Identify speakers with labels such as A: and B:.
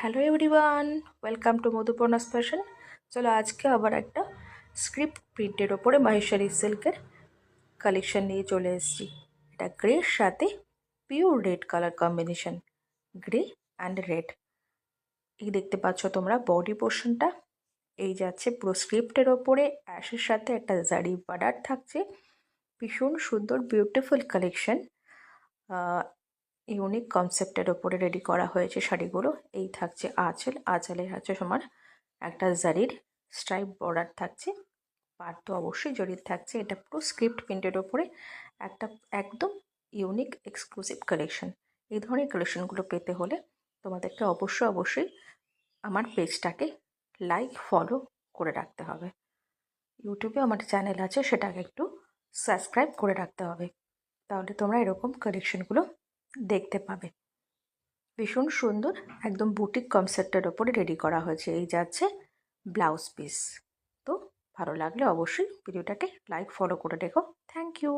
A: Hello everyone, welcome to Madhuparna's fashion. চলো আজকে আবার একটা স্ক্রিপ্ট প্রিন্টের ওপরে মাহেশ্বরী সিল্কের কালেকশন নিয়ে চলে এসেছি। এটা গ্রের সাথে pure red colour combination, grey and red. এই দেখতে পাচ্ছ তোমরা বডি পোর্শনটা এই যাচ্ছে পুরো স্ক্রিপ্টের ওপরে, অ্যাশের সাথে একটা জারি বর্ডার থাকছে। ভীষণ সুন্দর বিউটিফুল কালেকশন, ইউনিক কনসেপ্টের ওপরে রেডি করা হয়েছে শাড়িগুলো। এই থাকছে আঁচল, আঁচলের হচ্ছে তোমার একটা জারির স্ট্রাইপ বর্ডার থাকছে, পাড় তো অবশ্যই জরির থাকছে। এটা পুরো স্ক্রিপ্ট প্রিন্টের ওপরে একটা একদম ইউনিক এক্সক্লুসিভ কালেকশন। এই ধরনের কালেকশনগুলো পেতে হলে তোমাদেরকে অবশ্যই আমার পেজটাকে লাইক ফলো করে রাখতে হবে। ইউটিউবে আমার চ্যানেল আছে, সেটাকে একটু সাবস্ক্রাইব করে রাখতে হবে, তাহলে তোমরা এরকম কালেকশনগুলো দেখতে পাবে। ভীষণ সুন্দর একদম বুটিক কনসেপ্টের ওপরে রেডি করা হয়েছে। এই যাচ্ছে ব্লাউজ পিস। তো ভালো লাগলে অবশ্যই ভিডিওটাকে লাইক ফলো করে রেখো। Thank you.